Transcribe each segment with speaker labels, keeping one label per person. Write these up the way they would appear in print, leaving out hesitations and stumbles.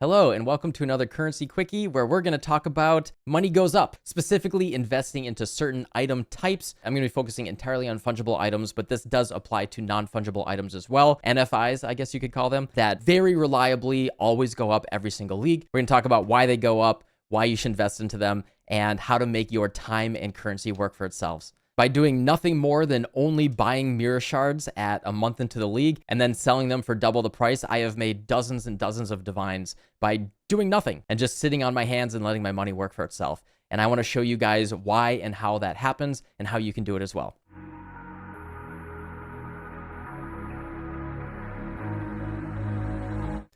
Speaker 1: Hello, and welcome to another Currency Quickie, where we're going to talk about money goes up, specifically investing into certain item types. I'm going to be focusing entirely on fungible items, but this does apply to non-fungible items as well. NFIs, I guess you could call them, that very reliably always go up every single league. We're going to talk about why they go up, why you should invest into them, and how to make your time and currency work for itself. By doing nothing more than only buying mirror shards at a month into the league and then selling them for double the price, I have made dozens and dozens of divines by doing nothing and just sitting on my hands and letting my money work for itself. And I want to show you guys why and how that happens and how you can do it as well.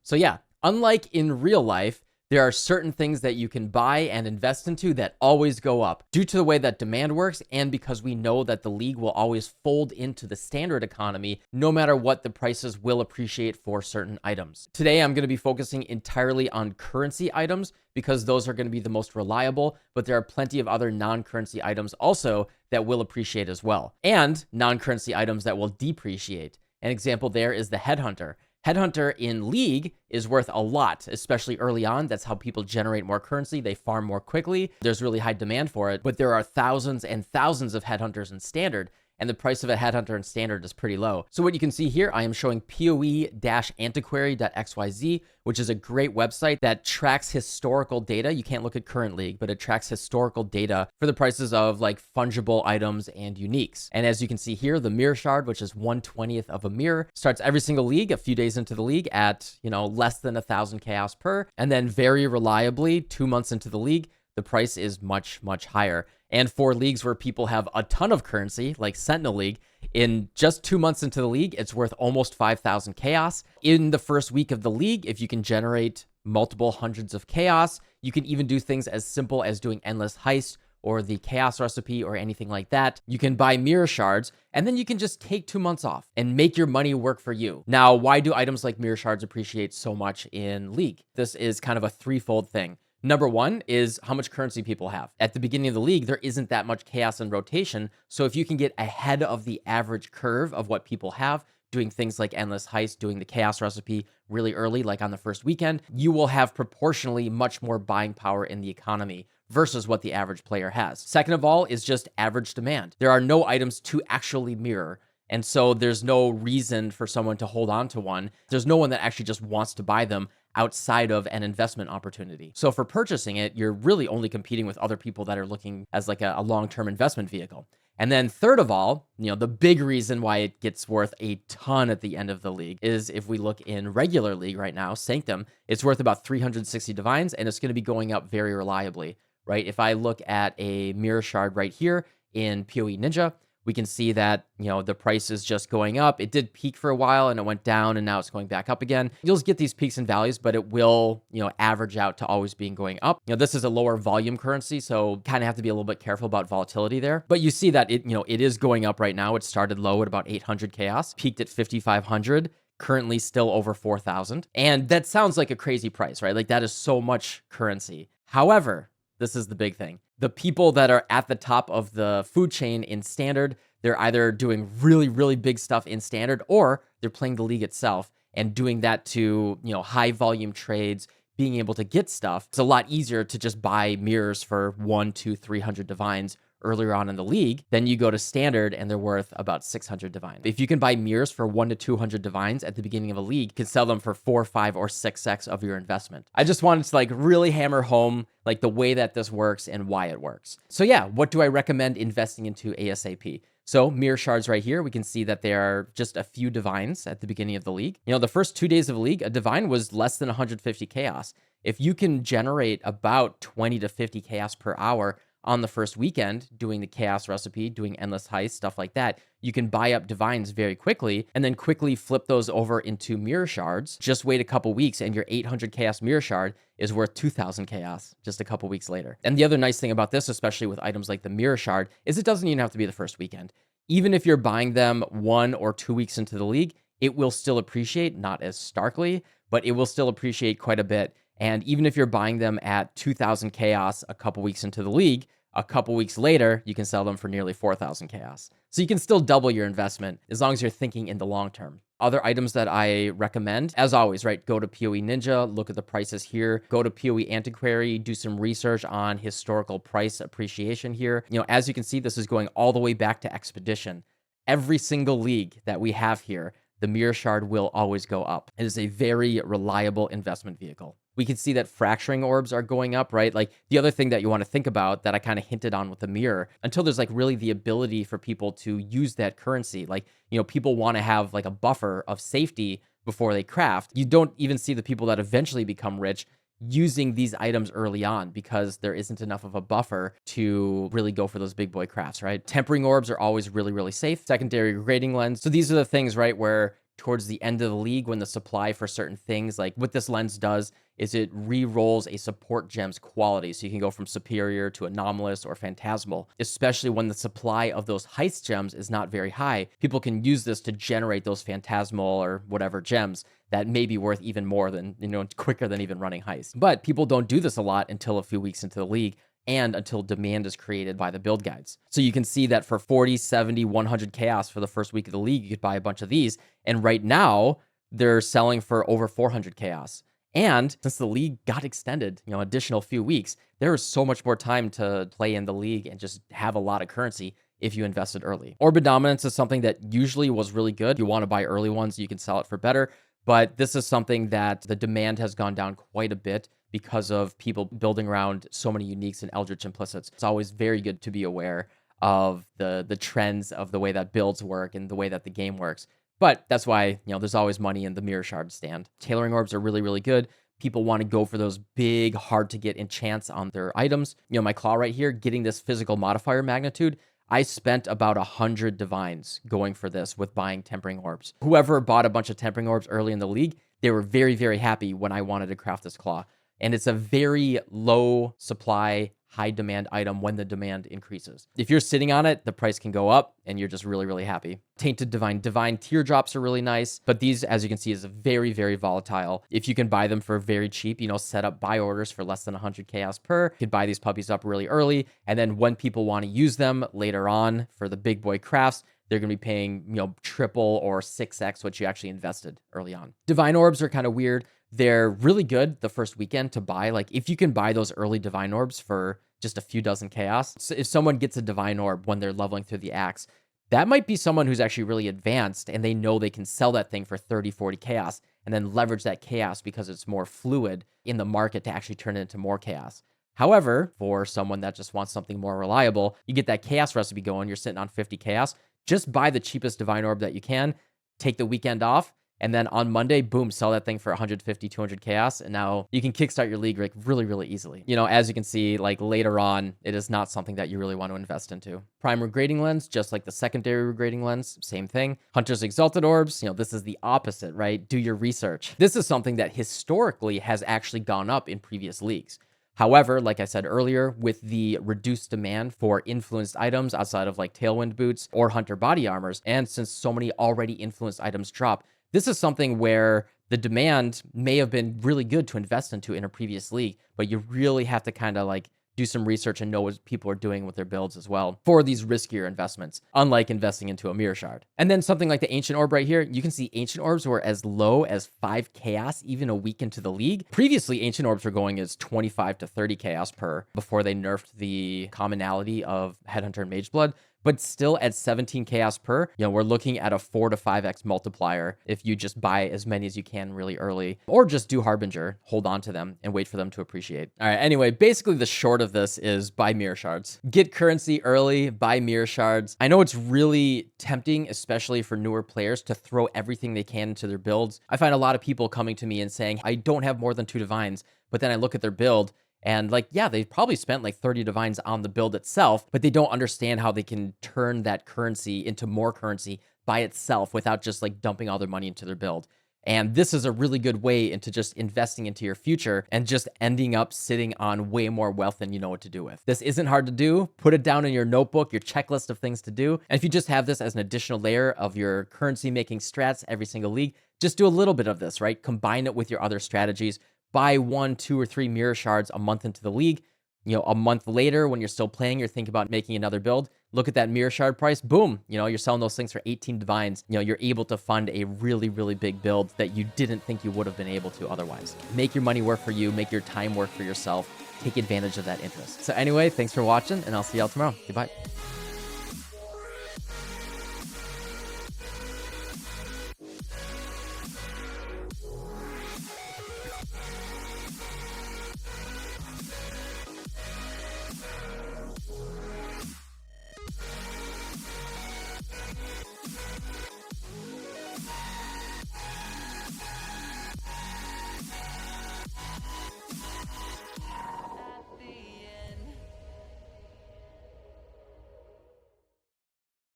Speaker 1: So yeah, unlike in real life, there are certain things that you can buy and invest into that always go up due to the way that demand works, and because we know that the league will always fold into the standard economy no matter what, the prices will appreciate for certain items. Today, I'm going to be focusing entirely on currency items because those are going to be the most reliable, but there are plenty of other non-currency items also that will appreciate as well, and non-currency items that will depreciate. An example there is the Headhunter. Headhunter in League is worth a lot, especially early on. That's how people generate more currency. They farm more quickly. There's really high demand for it, but there are thousands and thousands of Headhunters in Standard, and the price of a Headhunter in Standard is pretty low. So what you can see here, I am showing poe-antiquary.xyz, which is a great website that tracks historical data. You can't look at current League, but it tracks historical data for the prices of like fungible items and uniques. And as you can see here, the mirror shard, which is 1/20th of a mirror, starts every single league a few days into the league at, less than 1,000 chaos per. And then very reliably, 2 months into the league, the price is much, much higher. And for leagues where people have a ton of currency, like Sentinel League, in just 2 months into the league, it's worth almost 5,000 chaos. In the first week of the league, if you can generate multiple hundreds of chaos, you can even do things as simple as doing Endless Heist or the chaos recipe or anything like that. You can buy mirror shards, and then you can just take 2 months off and make your money work for you. Now, why do items like mirror shards appreciate so much in League? This is kind of a threefold thing. Number one is how much currency people have. At the beginning of the league, there isn't that much chaos and rotation. So if you can get ahead of the average curve of what people have, doing things like Endless Heist, doing the chaos recipe really early, like on the first weekend, you will have proportionally much more buying power in the economy versus what the average player has. Second of all is just average demand. There are no items to actually mirror. And so there's no reason for someone to hold on to one. There's no one that actually just wants to buy them outside of an investment opportunity. So for purchasing it, you're really only competing with other people that are looking as like a long-term investment vehicle. And then third of all, the big reason why it gets worth a ton at the end of the league is if we look in regular League right now, Sanctum, it's worth about 360 divines, and it's going to be going up very reliably, right? If I look at a mirror shard right here in PoE Ninja, we can see that, the price is just going up. It did peak for a while and it went down and now it's going back up again. You'll get these peaks and valleys, but it will, average out to always being going up. This is a lower volume currency, so kind of have to be a little bit careful about volatility there. But you see that it is going up right now. It started low at about 800 chaos, peaked at 5,500. Currently still over 4,000. And that sounds like a crazy price, right? Like that is so much currency. However, this is the big thing. The people that are at the top of the food chain in Standard, they're either doing really, really big stuff in Standard, or they're playing the league itself and doing that to, high volume trades, being able to get stuff. It's a lot easier to just buy mirrors for 100, 200, 300 divines earlier on in the league. Then you go to Standard and they're worth about 600 divines. If you can buy mirrors for 100 to 200 divines at the beginning of a league, you can sell them for 4, 5, or 6x of your investment. I just wanted to really hammer home the way that this works and why it works. So yeah, what do I recommend investing into ASAP? So mirror shards right here, we can see that there are just a few divines at the beginning of the league. The first 2 days of the league, a divine was less than 150 chaos. If you can generate about 20 to 50 chaos per hour on the first weekend, doing the chaos recipe, doing Endless Heist, stuff like that, you can buy up divines very quickly and then quickly flip those over into mirror shards. Just wait a couple weeks and your 800 chaos mirror shard is worth 2,000 chaos just a couple weeks later. And the other nice thing about this, especially with items like the mirror shard, is it doesn't even have to be the first weekend. Even if you're buying them 1 or 2 weeks into the league, it will still appreciate, not as starkly, but it will still appreciate quite a bit. And even if you're buying them at 2,000 chaos a couple weeks into the league, a couple weeks later, you can sell them for nearly 4,000 chaos. So you can still double your investment as long as you're thinking in the long term. Other items that I recommend, as always, right? Go to PoE Ninja, look at the prices here. Go to PoE Antiquary, do some research on historical price appreciation here. As you can see, this is going all the way back to Expedition. Every single league that we have here, the Mirror Shard will always go up. It is a very reliable investment vehicle. We can see that fracturing orbs are going up, right? Like the other thing that you want to think about that I kind of hinted on with the mirror, until there's like really the ability for people to use that currency. Like, people want to have like a buffer of safety before they craft. You don't even see the people that eventually become rich using these items early on because there isn't enough of a buffer to really go for those big boy crafts, right? Tempering orbs are always really, really safe. Secondary grading lens. So these are the things, right, where towards the end of the league, when the supply for certain things, like what this lens does is it re-rolls a support gem's quality. So you can go from superior to anomalous or phantasmal, especially when the supply of those heist gems is not very high. People can use this to generate those phantasmal or whatever gems that may be worth even more than, quicker than even running heist. But people don't do this a lot until a few weeks into the league and until demand is created by the build guides. So you can see that for 40, 70, 100 chaos for the first week of the league, you could buy a bunch of these. And right now, they're selling for over 400 chaos. And since the league got extended, additional few weeks, there is so much more time to play in the league and just have a lot of currency if you invested early. Orbit Dominance is something that usually was really good. You want to buy early ones, you can sell it for better. But this is something that the demand has gone down quite a bit because of people building around so many uniques and Eldritch Implicits. It's always very good to be aware of the trends of the way that builds work and the way that the game works. But that's why, there's always money in the Mirror Shard stand. Tailoring orbs are really, really good. People want to go for those big, hard to get enchants on their items. My claw right here, getting this physical modifier magnitude, I spent about 100 divines going for this with buying tempering orbs. Whoever bought a bunch of tempering orbs early in the league, they were very, very happy when I wanted to craft this claw. And it's a very low supply, high demand item when the demand increases. If you're sitting on it, the price can go up and you're just really, really happy. Tainted Divine. Divine teardrops are really nice, but these, as you can see, is very, very volatile. If you can buy them for very cheap, set up buy orders for less than 100 chaos per, you could buy these puppies up really early. And then when people want to use them later on for the big boy crafts, they're going to be paying, triple or 6x what you actually invested early on. Divine orbs are kind of weird. They're really good the first weekend to buy. Like if you can buy those early divine orbs for just a few dozen chaos. So if someone gets a divine orb when they're leveling through the axe, that might be someone who's actually really advanced and they know they can sell that thing for 30, 40 chaos and then leverage that chaos because it's more fluid in the market to actually turn it into more chaos. However, for someone that just wants something more reliable, you get that chaos recipe going, you're sitting on 50 chaos, just buy the cheapest divine orb that you can, take the weekend off, and then on Monday, boom, sell that thing for 150, 200 chaos. And now you can kickstart your league like really, really easily. As you can see, like later on, it is not something that you really want to invest into. Prime regrading lens, just like the secondary regrading lens, same thing. Hunter's Exalted Orbs, this is the opposite, right? Do your research. This is something that historically has actually gone up in previous leagues. However, like I said earlier, with the reduced demand for influenced items outside of like Tailwind boots or Hunter body armors, and since so many already influenced items drop, this is something where the demand may have been really good to invest into in a previous league, but you really have to kind of like do some research and know what people are doing with their builds as well for these riskier investments, unlike investing into a Mirror Shard. And then something like the Ancient Orb right here, you can see Ancient Orbs were as low as 5 chaos even a week into the league. Previously, Ancient Orbs were going as 25 to 30 chaos per before they nerfed the commonality of Headhunter and Mageblood. But still at 17 chaos per, we're looking at a 4 to 5x multiplier if you just buy as many as you can really early, or just do Harbinger, hold on to them and wait for them to appreciate. All right, anyway, basically the short of this is buy Mirror Shards. Get currency early, buy Mirror Shards. I know it's really tempting, especially for newer players, to throw everything they can into their builds. I find a lot of people coming to me and saying, I don't have more than 2 divines, but then I look at their build and like, yeah, they probably spent like 30 divines on the build itself, but they don't understand how they can turn that currency into more currency by itself without just like dumping all their money into their build. And this is a really good way into just investing into your future and just ending up sitting on way more wealth than you know what to do with. This isn't hard to do. Put it down in your notebook, your checklist of things to do. And if you just have this as an additional layer of your currency making strats every single league, just do a little bit of this, right? Combine it with your other strategies. Buy 1, 2, or 3 Mirror Shards a month into the league. A month later, when you're still playing, you're thinking about making another build. look at that mirror shard price, boom, you know, you're selling those things for 18 divines. You know, you're able to fund a really, really big build that you didn't think you would have been able to otherwise. Make your money work for you, make your time work for yourself, take advantage of that interest. So anyway, thanks for watching, and I'll see y'all tomorrow. Goodbye.